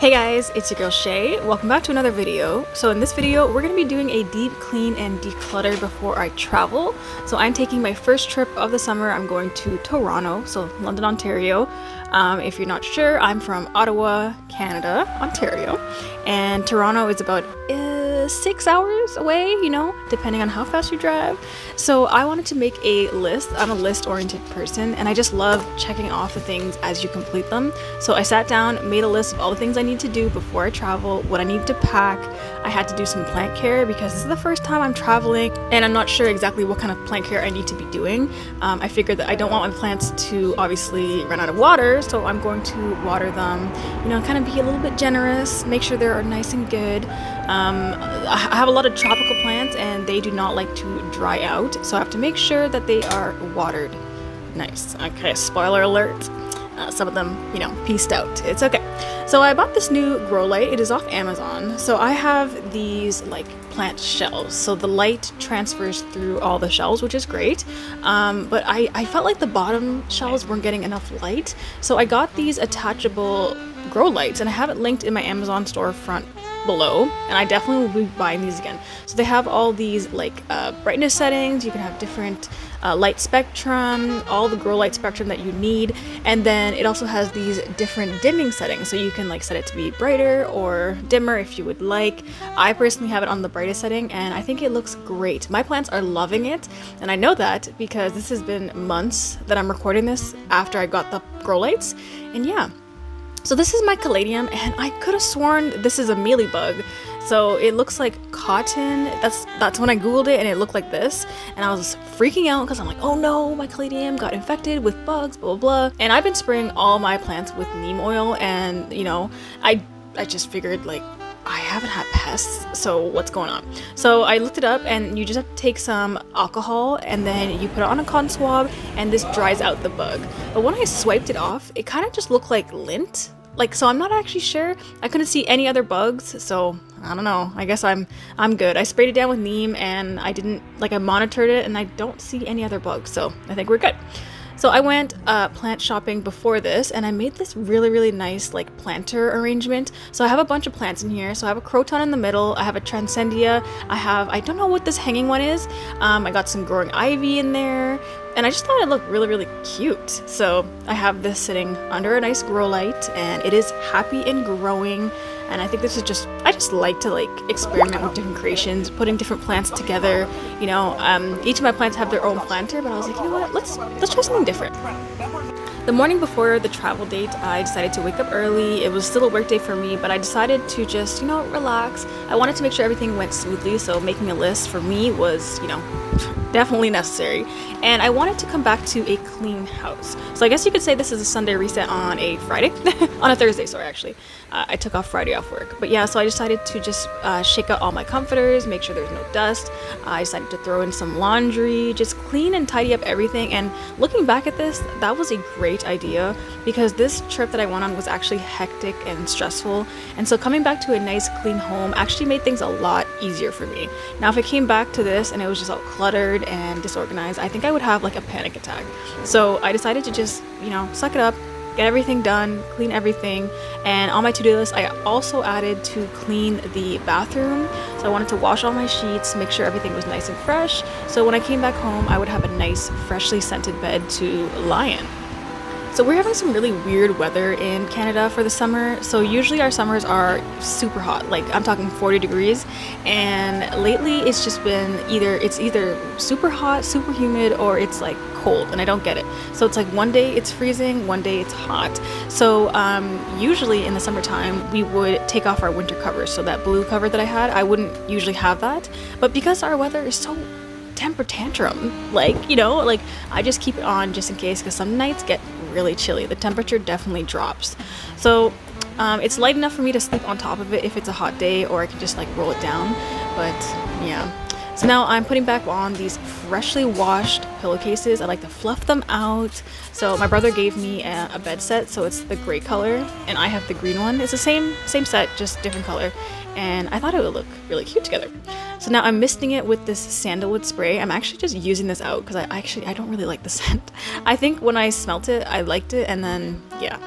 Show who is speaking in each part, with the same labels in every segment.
Speaker 1: Hey guys, it's your girl Shay. Welcome back to another video. So in this video, we're going to be doing a deep clean and declutter before I travel. So I'm taking my first trip of the summer. I'm going to Toronto, so London, Ontario. If you're not sure, I'm from Ottawa, Canada, Ontario. And Toronto is about 6 hours away, you know, depending on how fast you drive. So I wanted to make a list. I'm a list-oriented person, and I just love checking off the things as you complete them. So I sat down, made a list of all the things I need to do before I travel, what I need to pack. I had to do some plant care because this is the first time I'm traveling, and I'm not sure exactly what kind of plant care I need to be doing. I figured that I don't want my plants to obviously run out of water, so I'm going to water them, you know, kind of be a little bit generous, make sure they're nice and good. I have a lot of tropical plants and they do not like to dry out, so I have to make sure that they are watered nice. Okay, spoiler alert, some of them, you know, pieced out. It's okay. So I bought this new grow light. It is off Amazon. So I have these like plant shelves, so the light transfers through all the shelves, which is great. But I felt like the bottom shelves weren't getting enough light, so I got these attachable grow lights, and I have it linked in my Amazon storefront below, and I definitely will be buying these again. So they have all these like brightness settings. You can have different light spectrum, all the grow light spectrum that you need, and then it also has these different dimming settings, so you can like set it to be brighter or dimmer if you would like. I personally have it on the brightest setting, and I think it looks great. My plants are loving it, and I know that because this has been months that I'm recording this after I got the grow lights. And yeah, so this is my caladium, and I could have sworn this is a mealybug. So it looks like cotton. That's when I googled it, and it looked like this, and I was freaking out because I'm like, oh no, my caladium got infected with bugs, blah blah blah. And I've been spraying all my plants with neem oil, and you know, I just figured like I haven't had pests, so what's going on? So I looked it up, and you just have to take some alcohol and then you put it on a cotton swab, and this dries out the bug. But when I swiped it off, it kind of just looked like lint. Like, so I'm not actually sure. I couldn't see any other bugs, so I don't know. I guess I'm good. I sprayed it down with neem, and I monitored it, and I don't see any other bugs, so I think we're good. So I went plant shopping before this, and I made this really, really nice like planter arrangement. So I have a bunch of plants in here. So I have a croton in the middle. I have a transcendia. I don't know what this hanging one is. I got some growing ivy in there, and I just thought it looked really, really cute. So I have this sitting under a nice grow light, and it is happy and growing. And I think this is I just like to like experiment with different creations, putting different plants together. You know, each of my plants have their own planter, but I was like, you know what, let's try something different. The morning before the travel date, I decided to wake up early. It was still a work day for me, but I decided to just, you know, relax. I wanted to make sure everything went smoothly, so making a list for me was, you know, definitely necessary. And I wanted to come back to a clean house. So I guess you could say this is a Sunday reset on a Friday. On a Thursday, sorry, actually. I took off Friday off work. But yeah, so I decided to just shake out all my comforters, make sure there's no dust. I decided to throw in some laundry, just clean and tidy up everything. And looking back at this, that was a great idea, because this trip that I went on was actually hectic and stressful. And so coming back to a nice clean home actually made things a lot easier for me. Now, if I came back to this and it was just all cluttered and disorganized, I think I would have like a panic attack. So I decided to just, you know, suck it up, get everything done, clean everything. And on my to-do list, I also added to clean the bathroom. So I wanted to wash all my sheets, make sure everything was nice and fresh, so when I came back home, I would have a nice, freshly scented bed to lie in. So we're having some really weird weather in Canada for the summer. So usually our summers are super hot, like I'm talking 40 degrees. And lately it's just been either super hot, super humid, or it's like cold, and I don't get it. So it's like one day it's freezing, one day it's hot. So usually in the summertime we would take off our winter covers. So that blue cover that I had, I wouldn't usually have that. But because our weather is so temper tantrum. Like, you know, like I just keep it on just in case, because some nights get really chilly. The temperature definitely drops. So it's light enough for me to sleep on top of it if it's a hot day, or I can just like roll it down. But yeah. So now I'm putting back on these freshly washed pillowcases. I like to fluff them out. So my brother gave me a bed set, so it's the gray color, and I have the green one. It's the same set, just different color. And I thought it would look really cute together. So now I'm misting it with this sandalwood spray. I'm actually just using this out because I don't really like the scent. I think when I smelt it, I liked it, and then yeah.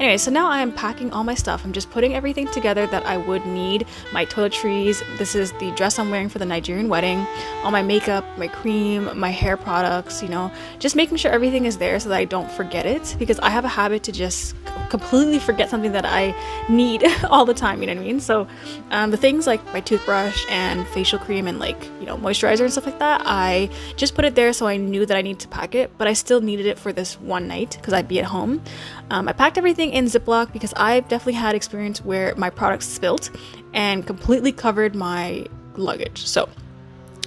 Speaker 1: Anyway, so now I am packing all my stuff. I'm just putting everything together that I would need. My toiletries, this is the dress I'm wearing for the Nigerian wedding, all my makeup, my cream, my hair products, you know, just making sure everything is there so that I don't forget it, because I have a habit to just completely forget something that I need all the time, you know what I mean? So the things like my toothbrush and facial cream and like, you know, moisturizer and stuff like that, I just put it there so I knew that I need to pack it, but I still needed it for this one night because I'd be at home. I packed everything in Ziploc because I've definitely had experience where my products spilt and completely covered my luggage. So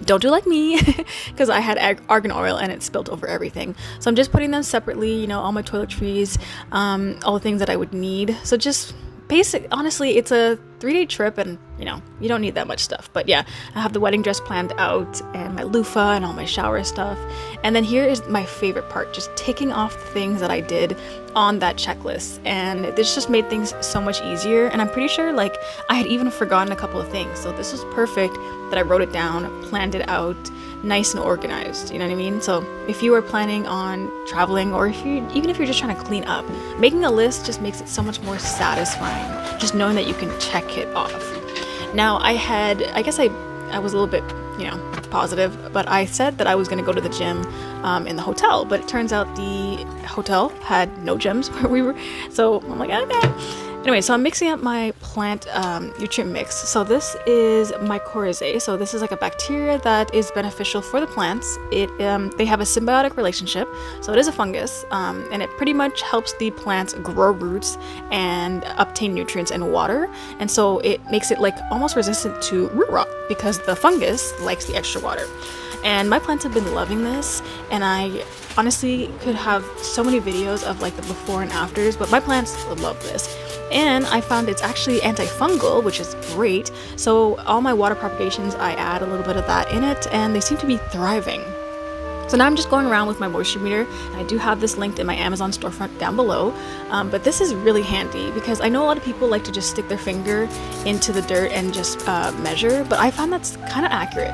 Speaker 1: don't do like me, because I had argan oil and it spilt over everything. So I'm just putting them separately, you know, all my toiletries, all the things that I would need. So just basic, honestly, it's a 3-day trip and, you know, you don't need that much stuff. But yeah, I have the wedding dress planned out and my loofah and all my shower stuff. And then here is my favorite part, just ticking off the things that I did on that checklist. And this just made things so much easier. And I'm pretty sure like I had even forgotten a couple of things. So this was perfect that I wrote it down, planned it out, nice and organized, you know what I mean? So if you are planning on traveling, or even if you're just trying to clean up, making a list just makes it so much more satisfying, just knowing that you can check it off. Now I guess I was a little bit, you know, positive, but I said that I was going to go to the gym in the hotel, but it turns out the hotel had no gyms where we were, so I'm like, okay. Anyway, so I'm mixing up my plant nutrient mix. So this is mycorrhizae. So this is like a bacteria that is beneficial for the plants. They have a symbiotic relationship. So it is a fungus, and it pretty much helps the plants grow roots and obtain nutrients and water. And so it makes it like almost resistant to root rot because the fungus likes the extra water. And my plants have been loving this, and I honestly could have so many videos of like the before and afters, but my plants love this. And I found it's actually antifungal, which is great. So all my water propagations, I add a little bit of that in it, and they seem to be thriving. So now I'm just going around with my moisture meter, and I do have this linked in my Amazon storefront down below. But this is really handy because I know a lot of people like to just stick their finger into the dirt and just measure, but I found that's kind of accurate.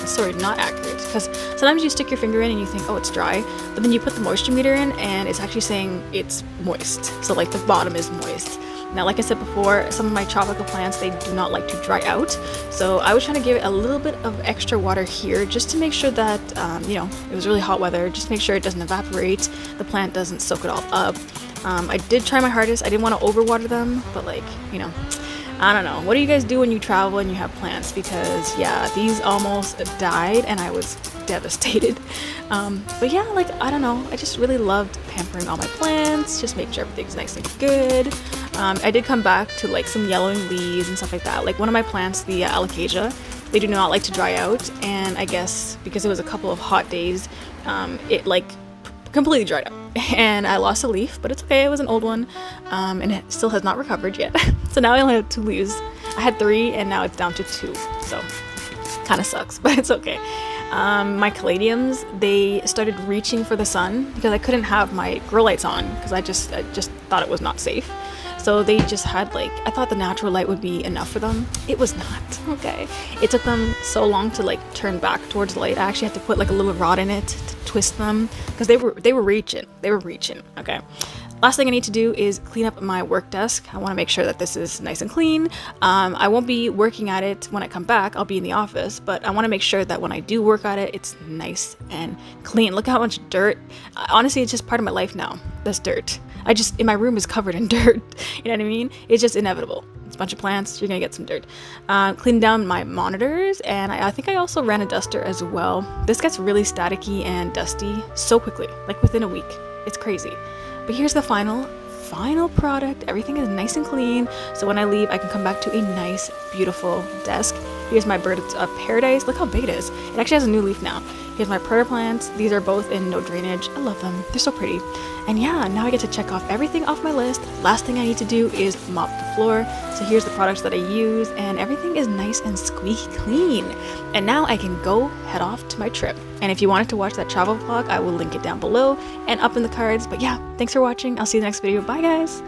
Speaker 1: Sorry, not accurate, because sometimes you stick your finger in and you think, oh, it's dry, but then you put the moisture meter in and it's actually saying it's moist. So like the bottom is moist. Now, like I said before, some of my tropical plants, they do not like to dry out. So I was trying to give it a little bit of extra water here just to make sure that, you know, it was really hot weather, just make sure it doesn't evaporate, the plant doesn't soak it all up. I did try my hardest. I didn't want to overwater them, but like, you know, I don't know. What do you guys do when you travel and you have plants? Because yeah, these almost died and I was devastated. But yeah, like, I don't know. I just really loved pampering all my plants, just make sure everything's nice and good. I did come back to like some yellowing leaves and stuff like that. Like one of my plants, the alocasia, they do not like to dry out. And I guess because it was a couple of hot days, it like completely dried up. And I lost a leaf, but it's okay. It was an old one, and it still has not recovered yet. So now I only have 2 leaves. I had 3, and now it's down to 2. So kind of sucks, but it's okay. My caladiums, they started reaching for the sun because I couldn't have my grow lights on because I just thought it was not safe. So they just had like, I thought the natural light would be enough for them. It was not, okay. It took them so long to like turn back towards the light. I actually had to put like a little rod in it to twist them because they were reaching, okay. Last thing I need to do is clean up my work desk. I want to make sure that this is nice and clean. I won't be working at it when I come back. I'll be in the office, but I want to make sure that when I do work at it, it's nice and clean. Look how much dirt. Honestly, it's just part of my life now. This dirt. In my room is covered in dirt. You know what I mean? It's just inevitable. It's a bunch of plants. You're going to get some dirt. Cleaned down my monitors, and I think I also ran a duster as well. This gets really staticky and dusty so quickly, like within a week. It's crazy. But here's the final product. Everything is nice and clean, so when I leave I can come back to a nice, beautiful desk. Here's my bird of paradise. Look how big it is. It actually has a new leaf now. Here's my prayer plants. These are both in no drainage. I love them. They're so pretty. And yeah, now I get to check off everything off my list. Last thing I need to do is mop the floor. So here's the products that I use, and everything is nice and squeaky clean. And now I can go head off to my trip. And if you wanted to watch that travel vlog, I will link it down below and up in the cards. But yeah, thanks for watching. I'll see you in the next video. Bye guys!